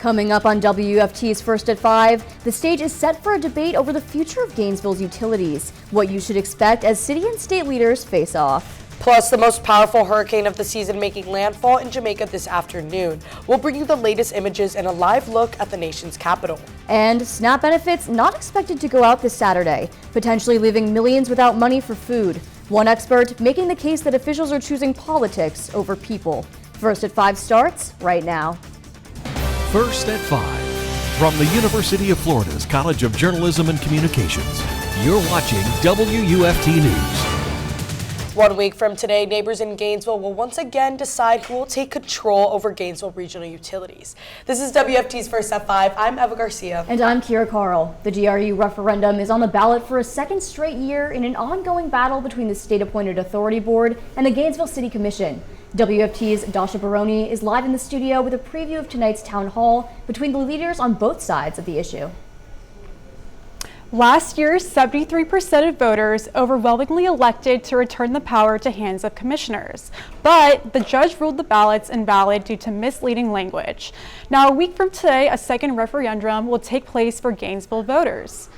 Coming up on WUFT's First at 5, the stage is set for a debate over the future of Gainesville's utilities, what you should expect as city and state leaders face off. Plus, the most powerful hurricane of the season making landfall in Jamaica this afternoon. We'll bring you the latest images and a live look at the nation's capital. And SNAP benefits not expected to go out this Saturday, potentially leaving millions without money for food. One expert making the case that officials are choosing politics over people. First at 5 starts right now. First at 5. From the University of Florida's College of Journalism and Communications, you're watching WUFT News. 1 week from today, neighbors in Gainesville will once again decide who will take control over Gainesville regional utilities. This is WFT's First at 5. I'm Eva Garcia. And I'm Ciara Carle. The GRU referendum is on the ballot for a second straight year in an ongoing battle between the state-appointed authority board and the Gainesville City Commission. WFT's Dasha Baroni is live in the studio with a preview of tonight's town hall between the leaders on both sides of the issue. Last year, 73% of voters overwhelmingly elected to return the power to hands of commissioners, but the judge ruled the ballots invalid due to misleading language. Now, a week from today, a second referendum will take place for Gainesville voters.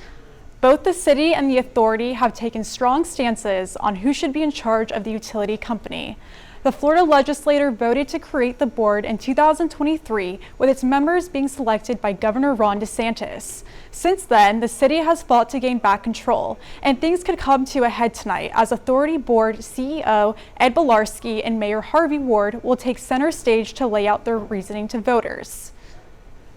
Both the city and the authority have taken strong stances on who should be in charge of the utility company. The Florida legislature voted to create the board in 2023, with its members being selected by Governor Ron DeSantis. Since then, the city has fought to gain back control, and things could come to a head tonight as Authority Board CEO Ed Belarski and Mayor Harvey Ward will take center stage to lay out their reasoning to voters.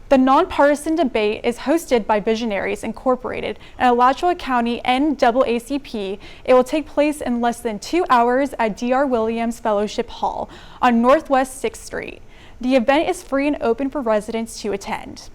The nonpartisan debate is hosted by Visionaries Incorporated and Alachua County NAACP. It will take place in less than 2 hours at D.R. Williams Fellowship Hall on Northwest 6th Street. The event is free and open for residents to attend.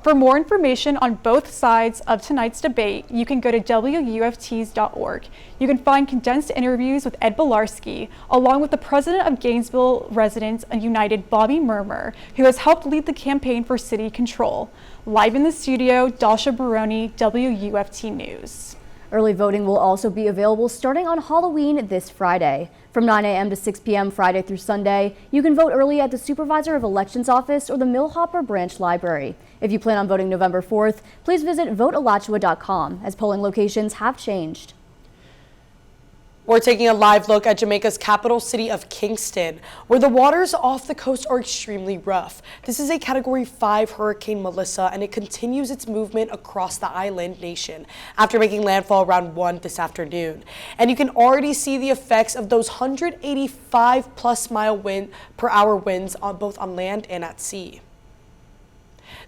For more information on both sides of tonight's debate, you can go to WUFTs.org. You can find condensed interviews with Ed Belarski, along with the president of Gainesville Residents United, Bobby Murmur, who has helped lead the campaign for city control. Live in the studio, Dasha Baroni, WUFT News. Early voting will also be available starting on Halloween this Friday. From 9 a.m. to 6 p.m. Friday through Sunday, you can vote early at the Supervisor of Elections Office or the Millhopper Branch Library. If you plan on voting November 4th, please visit votealachua.com as polling locations have changed. We're taking a live look at Jamaica's capital city of Kingston, where the waters off the coast are extremely rough. This is a Category 5 Hurricane Melissa, and it continues its movement across the island nation after making landfall around 1 this afternoon. And you can already see the effects of those 185+ mile-per-hour winds on both on land and at sea.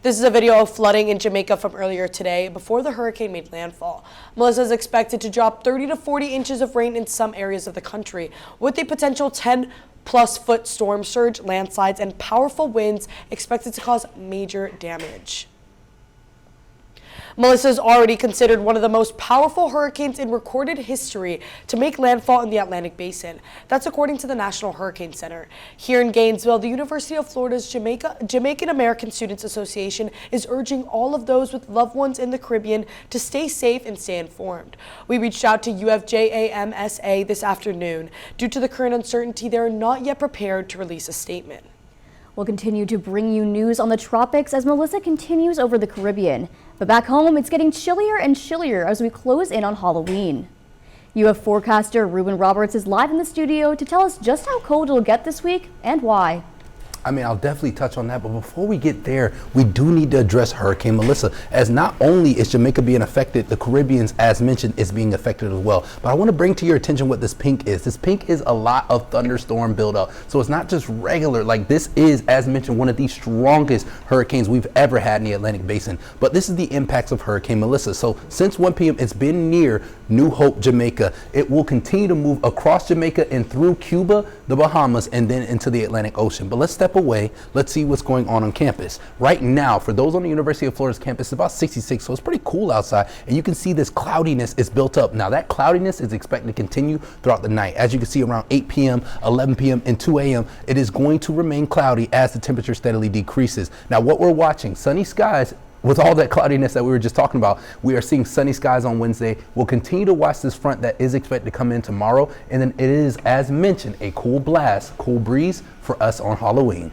This is a video of flooding in Jamaica from earlier today before the hurricane made landfall. Melissa is expected to drop 30 to 40 inches of rain in some areas of the country, with a potential 10+ foot storm surge, landslides, and powerful winds expected to cause major damage. Melissa is already considered one of the most powerful hurricanes in recorded history to make landfall in the Atlantic Basin. That's according to the National Hurricane Center. Here in Gainesville, the University of Florida's Jamaican American Students Association is urging all of those with loved ones in the Caribbean to stay safe and stay informed. We reached out to UFJAMSA this afternoon. Due to the current uncertainty, they are not yet prepared to release a statement. We'll continue to bring you news on the tropics as Melissa continues over the Caribbean. But back home, it's getting chillier and chillier as we close in on Halloween. UF forecaster Reuben Roberts is live in the studio to tell us just how cold it'll get this week and why. I mean, I'll definitely touch on that, but before we get there, we do need to address Hurricane Melissa, as not only is Jamaica being affected, the Caribbeans, as mentioned, is being affected as well. But I want to bring to your attention what this pink is. This pink is a lot of thunderstorm buildup. So it's not just regular, like this is, as mentioned, one of the strongest hurricanes we've ever had in the Atlantic Basin. But this is the impacts of Hurricane Melissa. So since 1 p.m., it's been near New Hope, Jamaica. It will continue to move across Jamaica and through Cuba, the Bahamas, and then into the Atlantic Ocean. But let's step away. Let's see what's going on campus. Right now, for those on the University of Florida's campus, it's about 66, so it's pretty cool outside. And you can see this cloudiness is built up. Now, that cloudiness is expected to continue throughout the night. As you can see, around 8 p.m., 11 p.m., and 2 a.m., it is going to remain cloudy as the temperature steadily decreases. Now, what we're watching, sunny skies. With all that cloudiness that we were just talking about, we are seeing sunny skies on Wednesday. We'll continue to watch this front that is expected to come in tomorrow. And then it is, as mentioned, a cool blast, cool breeze for us on Halloween.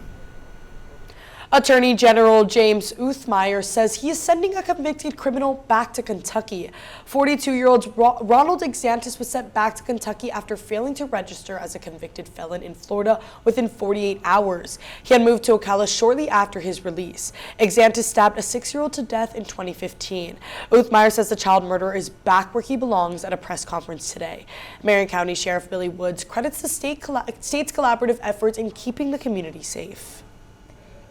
Attorney General James Uthmeyer says he is sending a convicted criminal back to Kentucky. 42-year-old Ronald Exantis was sent back to Kentucky after failing to register as a convicted felon in Florida within 48 hours. He had moved to Ocala shortly after his release. Exantis stabbed a 6-year-old to death in 2015. Uthmeyer says the child murderer is back where he belongs at a press conference today. Marion County Sheriff Billy Woods credits the state's collaborative efforts in keeping the community safe.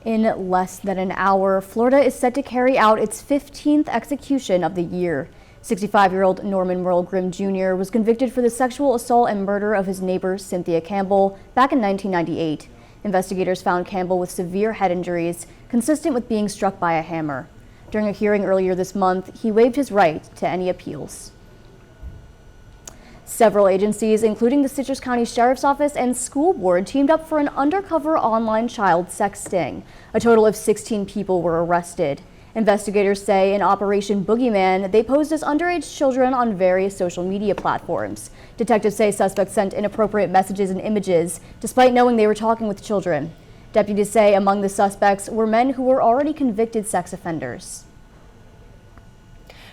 In less than an hour, Florida is set to carry out its 15th execution of the year. 65-year-old Norman Merle Grimm Jr. was convicted for the sexual assault and murder of his neighbor Cynthia Campbell back in 1998. Investigators found Campbell with severe head injuries consistent with being struck by a hammer. During a hearing earlier this month, he waived his right to any appeals. Several agencies, including the Citrus County Sheriff's Office and School Board, teamed up for an undercover online child sex sting. A total of 16 people were arrested. Investigators say in Operation Boogeyman, they posed as underage children on various social media platforms. Detectives say suspects sent inappropriate messages and images, despite knowing they were talking with children. Deputies say among the suspects were men who were already convicted sex offenders.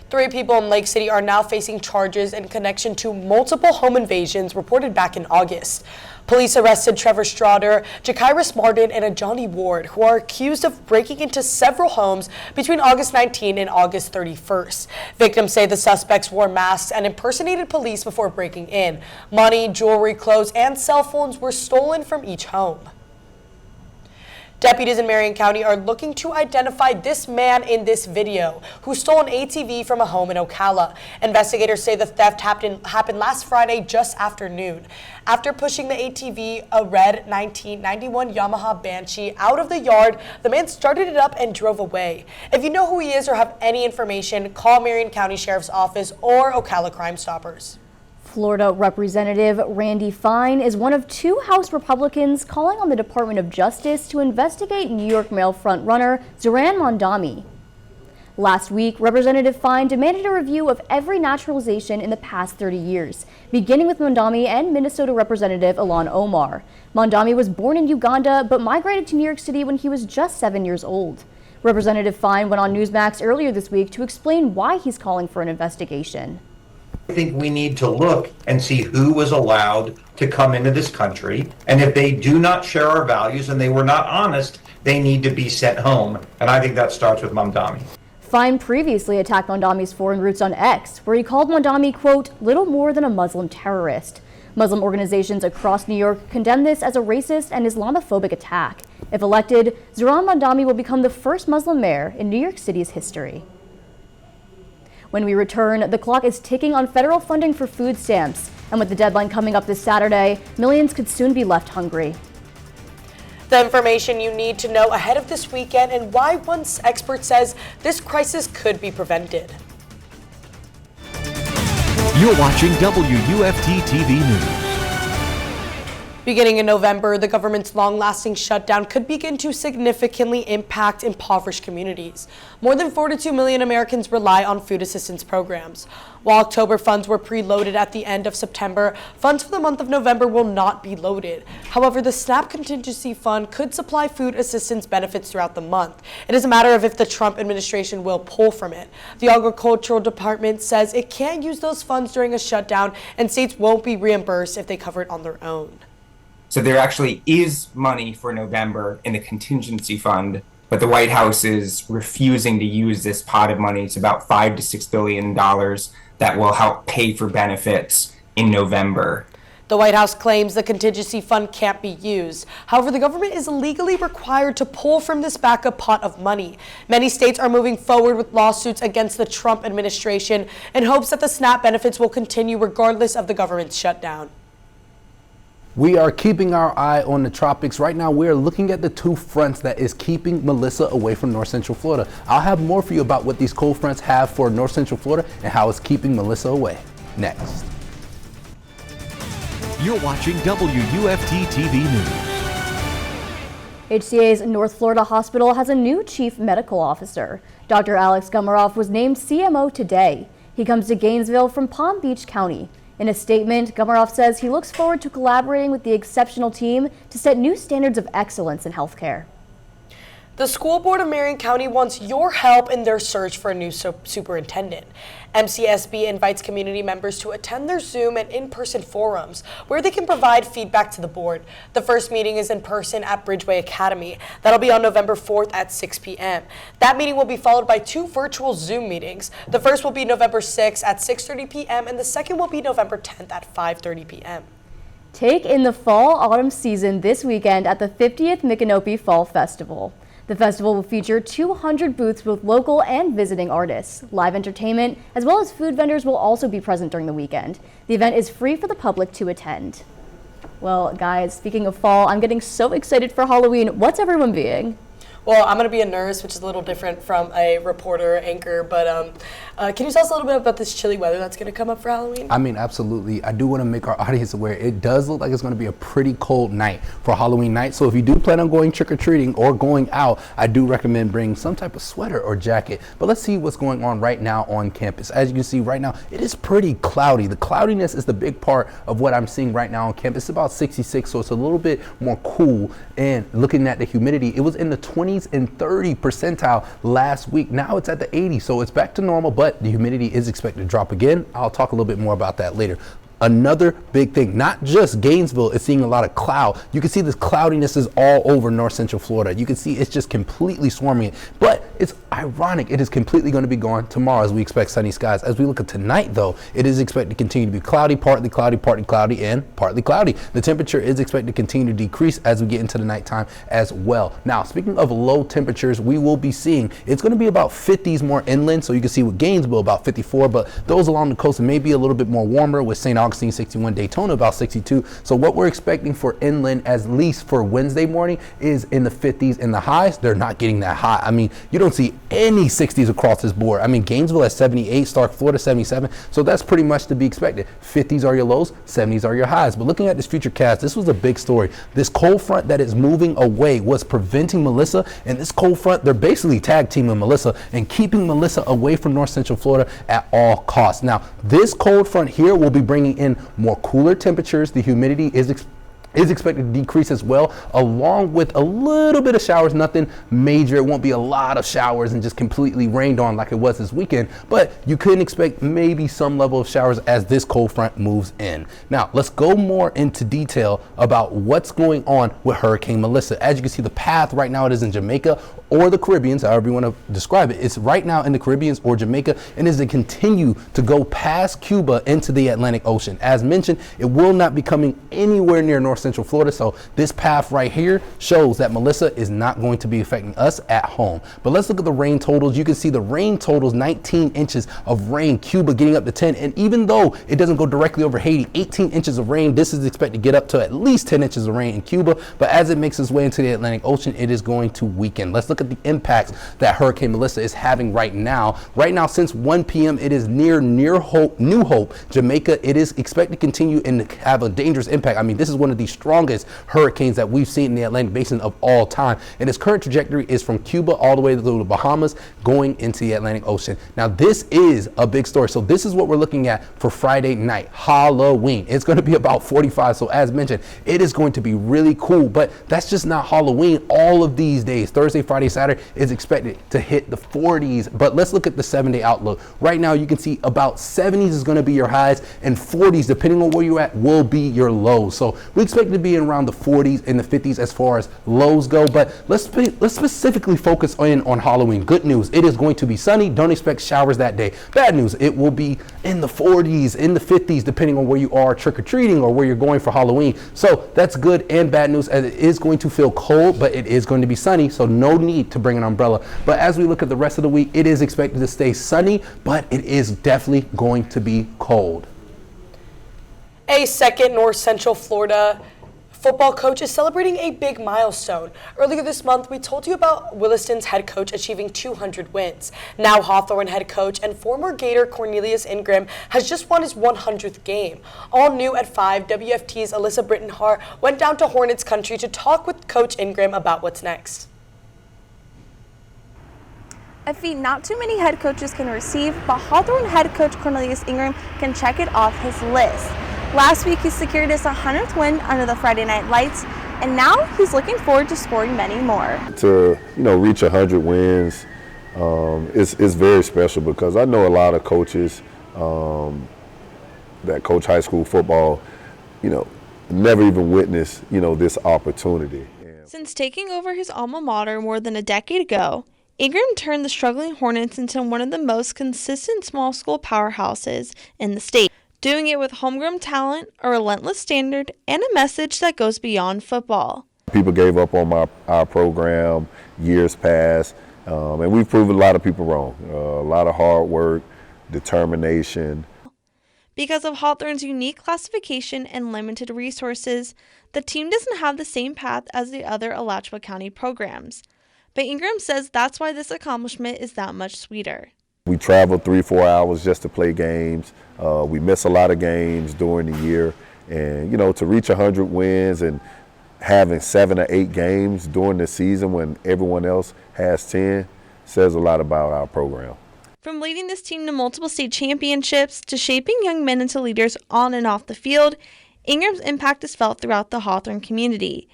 3 people in Lake City are now facing charges in connection to multiple home invasions reported back in August. Police arrested Trevor Strader, Jakiris Martin, and a Johnny Ward, who are accused of breaking into several homes between August 19 and August 31st. Victims say the suspects wore masks and impersonated police before breaking in. Money, jewelry, clothes, and cell phones were stolen from each home. Deputies in Marion County are looking to identify this man in this video who stole an ATV from a home in Ocala. Investigators say the theft happened last Friday just after noon. After pushing the ATV, a red 1991 Yamaha Banshee, out of the yard, the man started it up and drove away. If you know who he is or have any information, call Marion County Sheriff's Office or Ocala Crime Stoppers. Florida Representative Randy Fine is one of 2 House Republicans calling on the Department of Justice to investigate New York Mail frontrunner Zohran Mamdani. Last week, Representative Fine demanded a review of every naturalization in the past 30 years, beginning with Mamdani and Minnesota Representative Ilhan Omar. Mamdani was born in Uganda but migrated to New York City when he was just 7 years old. Representative Fine went on Newsmax earlier this week to explain why he's calling for an investigation. I think we need to look and see who was allowed to come into this country, and if they do not share our values and they were not honest, they need to be sent home. And I think that starts with Mamdani. Fine previously attacked Mamdani's foreign roots on X, where he called Mamdani, quote, little more than a Muslim terrorist. Muslim organizations across New York condemn this as a racist and Islamophobic attack. If elected, Zohran Mamdani will become the first Muslim mayor in New York City's history. When we return, the clock is ticking on federal funding for food stamps. And with the deadline coming up this Saturday, millions could soon be left hungry. The information you need to know ahead of this weekend and why one expert says this crisis could be prevented. You're watching WUFT-TV News. Beginning in November, the government's long-lasting shutdown could begin to significantly impact impoverished communities. More than 42 million Americans rely on food assistance programs. While October funds were preloaded at the end of September, funds for the month of November will not be loaded. However, the SNAP Contingency Fund could supply food assistance benefits throughout the month. It is a matter of if the Trump administration will pull from it. The Agricultural Department says it can't use those funds during a shutdown, and states won't be reimbursed if they cover it on their own. So there actually is money for November in the contingency fund, but the White House is refusing to use this pot of money. It's about $5 to $6 billion that will help pay for benefits in November. The White House claims the contingency fund can't be used. However, the government is legally required to pull from this backup pot of money. Many states are moving forward with lawsuits against the Trump administration in hopes that the SNAP benefits will continue regardless of the government's shutdown. We are keeping our eye on the tropics. Right now, we're looking at the 2 fronts that is keeping Melissa away from North Central Florida. I'll have more for you about what these cold fronts have for North Central Florida and how it's keeping Melissa away. Next. You're watching WUFT-TV News. HCA's North Florida Hospital has a new chief medical officer. Dr. Alex Gumaroff was named CMO today. He comes to Gainesville from Palm Beach County. In a statement, Gumaroff says he looks forward to collaborating with the exceptional team to set new standards of excellence in healthcare. The school board of Marion County wants your help in their search for a new superintendent. MCSB invites community members to attend their Zoom and in-person forums where they can provide feedback to the board. The first meeting is in person at Bridgeway Academy. That'll be on November 4th at 6 p.m. That meeting will be followed by 2 virtual Zoom meetings. The first will be November 6th at 6:30 p.m. and the second will be November 10th at 5:30 p.m. Take in the fall-autumn season this weekend at the 50th Micanopy Fall Festival. The festival will feature 200 booths with local and visiting artists. Live entertainment, as well as food vendors, will also be present during the weekend. The event is free for the public to attend. Well, guys, speaking of fall, I'm getting so excited for Halloween. What's everyone being? Well, I'm going to be a nurse, which is a little different from a reporter or anchor, but can you tell us a little bit about this chilly weather that's going to come up for Halloween? I mean, absolutely. I do want to make our audience aware. It does look like it's going to be a pretty cold night for Halloween night. So if you do plan on going trick-or-treating or going out, I do recommend bringing some type of sweater or jacket. But let's see what's going on right now on campus. As you can see right now, it is pretty cloudy. The cloudiness is the big part of what I'm seeing right now on campus. It's about 66, so it's a little bit more cool. And looking at the humidity, it was in the 20s and 30 percentile last week. Now it's at the 80s, so it's back to normal, but the humidity is expected to drop again. I'll talk a little bit more about that later. Another big thing, not just Gainesville is seeing a lot of cloud. You can see this cloudiness is all over north central Florida. You can see it's just completely swarming it. But it's ironic, it is completely going to be gone tomorrow as we expect sunny skies. As we look at tonight though, it is expected to continue to be cloudy, partly cloudy, partly cloudy, and partly cloudy. The temperature is expected to continue to decrease as we get into the nighttime as well. Now, speaking of low temperatures, we will be seeing, it's going to be about 50s more inland. So you can see with Gainesville about 54, but those along the coast may be a little bit more warmer with St. Augustine 61, Daytona about 62. So what we're expecting for inland, at least for Wednesday morning, is in the 50s and the highs. They're not getting that hot. I mean, you don't see any 60s across this board. I mean, Gainesville at 78, Stark, Florida 77. So that's pretty much to be expected. 50s are your lows, 70s are your highs. But looking at this future cast, this was a big story. This cold front that is moving away was preventing Melissa, and this cold front, they're basically tag teaming Melissa and keeping Melissa away from north central Florida at all costs. Now, this cold front here will be bringing in more cooler temperatures. The humidity is expected to decrease as well, along with a little bit of showers, nothing major. It won't be a lot of showers and just completely rained on like it was this weekend, but you couldn't expect maybe some level of showers as this cold front moves in. Now, let's go more into detail about what's going on with Hurricane Melissa. As you can see, the path right now, it is in Jamaica or the Caribbean, however you want to describe it. It's right now in the Caribbean or Jamaica, and is to continue to go past Cuba into the Atlantic Ocean. As mentioned, it will not be coming anywhere near north central Florida, so this path right here shows that Melissa is not going to be affecting us at home. But let's look at the rain totals. You can see the rain totals, 19 inches of rain, Cuba getting up to 10, and even though it doesn't go directly over Haiti, 18 inches of rain, this is expected to get up to at least 10 inches of rain in Cuba, but as it makes its way into the Atlantic Ocean, it is going to weaken. Let's look at the impacts that Hurricane Melissa is having right now. Right now, since 1 p.m., it is near New Hope, Jamaica. It is expected to continue and have a dangerous impact. I mean, this is one of the strongest hurricanes that we've seen in the Atlantic Basin of all time, and its current trajectory is from Cuba all the way to the Bahamas, going into the Atlantic Ocean. Now, this is a big story. So this is what we're looking at for Friday night, Halloween. It's going to be about 45. So as mentioned, it is going to be really cool, but that's just not Halloween. All of these days, Thursday, Friday, Saturday, is expected to hit the 40s. But let's look at the 7-day outlook. Right now, you can see about 70s is going to be your highs, and 40s, depending on where you're at, will be your lows. So we expect to be in around the 40s and the 50s as far as lows go. But let's specifically focus on Halloween. Good news, it is going to be sunny. Don't expect showers that day. Bad news, it will be in the 40s, in the 50s, depending on where you are trick-or-treating or where you're going for Halloween. So that's good and bad news, as it is going to feel cold, but it is going to be sunny, so no need to bring an umbrella. But as we look at the rest of the week, it is expected to stay sunny, but it is definitely going to be cold. A second North Central Florida football coach is celebrating a big milestone. Earlier this month, we told you about Williston's head coach achieving 200 wins. Now Hawthorne head coach and former Gator Cornelius Ingram has just won his 100th game. All new at 5, WFT's Alyssa Britton-Harr went down to Hornets country to talk with Coach Ingram about what's next. A feat not too many head coaches can receive, but Hawthorne head coach Cornelius Ingram can check it off his list. Last week, he secured his 100th win under the Friday Night Lights. and now he's looking forward to scoring many more. To reach 100 wins is very special, because I know a lot of coaches that coach high school football, never even witnessed this opportunity. Since taking over his alma mater more than a decade ago, Ingram turned the struggling Hornets into one of the most consistent small school powerhouses in the state, doing it with homegrown talent, a relentless standard, and a message that goes beyond football. People gave up on our program years past, and we've proven a lot of people wrong. A lot of hard work, determination. Because of Hawthorne's unique classification and limited resources, the team doesn't have the same path as the other Alachua County programs. But Ingram says that's why this accomplishment is that much sweeter. We travel 3-4 hours just to play games. We miss a lot of games during the year. And, to reach 100 wins and having 7 or 8 games during the season when everyone else has 10 says a lot about our program. From leading this team to multiple state championships to shaping young men into leaders on and off the field, Ingram's impact is felt throughout the Hawthorne community.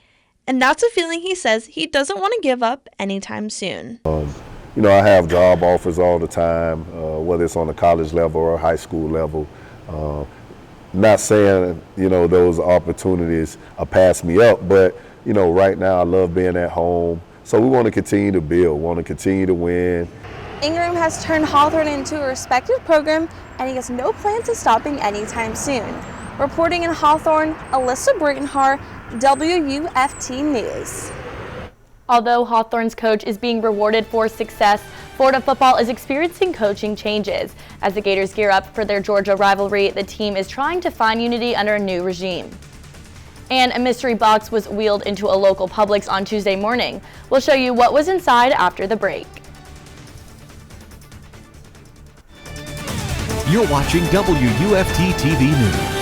And that's a feeling he says he doesn't want to give up anytime soon. I have job offers all the time, whether it's on the college level or high school level. Not saying, those opportunities pass me up, but, right now I love being at home. So we want to continue to build, want to continue to win. Ingram has turned Hawthorne into a respected program, and he has no plans of stopping anytime soon. Reporting in Hawthorne, Alyssa Britton-Harr, WUFT News. Although Hawthorne's coach is being rewarded for success, Florida football is experiencing coaching changes. As the Gators gear up for their Georgia rivalry, the team is trying to find unity under a new regime. And a mystery box was wheeled into a local Publix on Tuesday morning. We'll show you what was inside after the break. You're watching WUFT-TV News.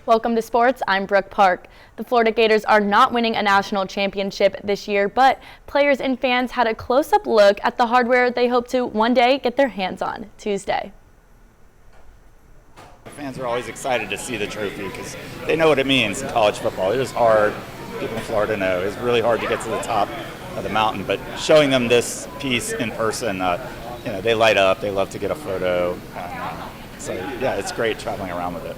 Welcome to sports. I'm Brooke Park. The Florida Gators are not winning a national championship this year, but players and fans had a close-up look at the hardware they hope to one day get their hands on Tuesday. The fans are always excited to see the trophy because they know what it means in college football. It is hard. People in Florida know it's really hard to get to the top of the mountain, but showing them this piece in person, they light up. They love to get a photo. So yeah, it's great traveling around with it.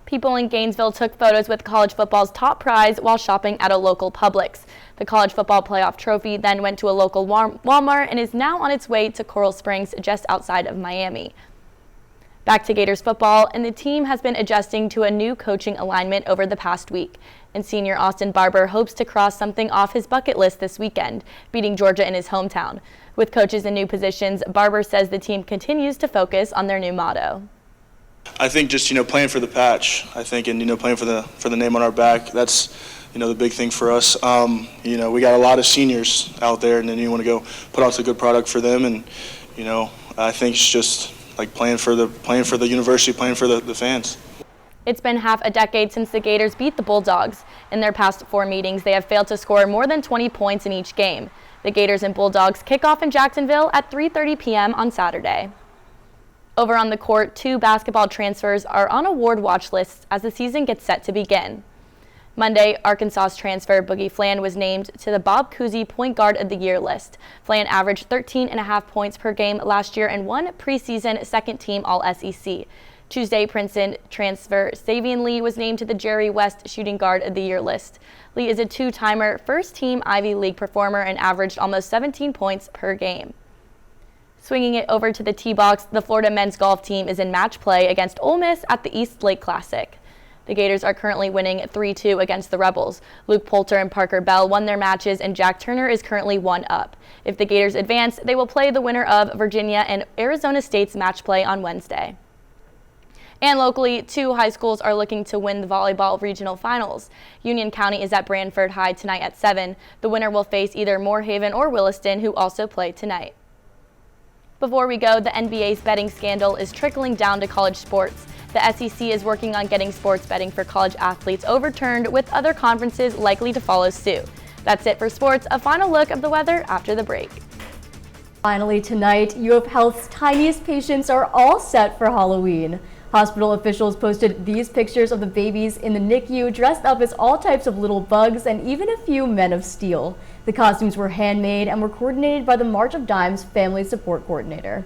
People in Gainesville took photos with college football's top prize while shopping at a local Publix. The college football playoff trophy then went to a local Walmart and is now on its way to Coral Springs just outside of Miami. Back to Gators football, and the team has been adjusting to a new coaching alignment over the past week. And senior Austin Barber hopes to cross something off his bucket list this weekend, beating Georgia in his hometown. With coaches in new positions, Barber says the team continues to focus on their new motto. I think just, playing for the patch, I think, and, playing for the name on our back, that's, the big thing for us. We got a lot of seniors out there, and then you want to go put out a good product for them. And, I think it's just like playing for the university, playing for the fans. It's been half a decade since the Gators beat the Bulldogs. In their past 4 meetings, they have failed to score more than 20 points in each game. The Gators and Bulldogs kick off in Jacksonville at 3:30 p.m. on Saturday. Over on the court, 2 basketball transfers are on award watch lists as the season gets set to begin. Monday, Arkansas's transfer Boogie Flan was named to the Bob Cousy Point Guard of the Year list. Flan averaged 13.5 points per game last year and won preseason second-team All-SEC. Tuesday, Princeton transfer Savion Lee was named to the Jerry West Shooting Guard of the Year list. Lee is a 2-timer, first-team Ivy League performer and averaged almost 17 points per game. Swinging it over to the T-Box, the Florida men's golf team is in match play against Ole Miss at the East Lake Classic. The Gators are currently winning 3-2 against the Rebels. Luke Poulter and Parker Bell won their matches, and Jack Turner is currently 1 up. If the Gators advance, they will play the winner of Virginia and Arizona State's match play on Wednesday. And locally, 2 high schools are looking to win the volleyball regional finals. Union County is at Branford High tonight at 7. The winner will face either Moorhaven or Williston, who also play tonight. Before we go, the NBA's betting scandal is trickling down to college sports. The SEC is working on getting sports betting for college athletes overturned, with other conferences likely to follow suit. That's it for sports. A final look of the weather after the break. Finally tonight, UF Health's tiniest patients are all set for Halloween. Hospital officials posted these pictures of the babies in the NICU dressed up as all types of little bugs and even a few men of steel. The costumes were handmade and were coordinated by the March of Dimes Family Support Coordinator.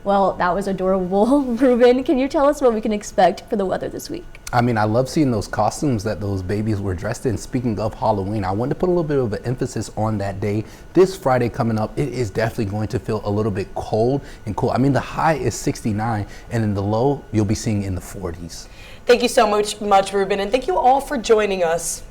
Well, that was adorable. Reuben, can you tell us what we can expect for the weather this week? I mean, I love seeing those costumes that those babies were dressed in. Speaking of Halloween, I wanted to put a little bit of an emphasis on that day. This Friday coming up, it is definitely going to feel a little bit cold and cool. I mean, the high is 69 and in the low, you'll be seeing in the 40s. Thank you so much, Reuben, and thank you all for joining us.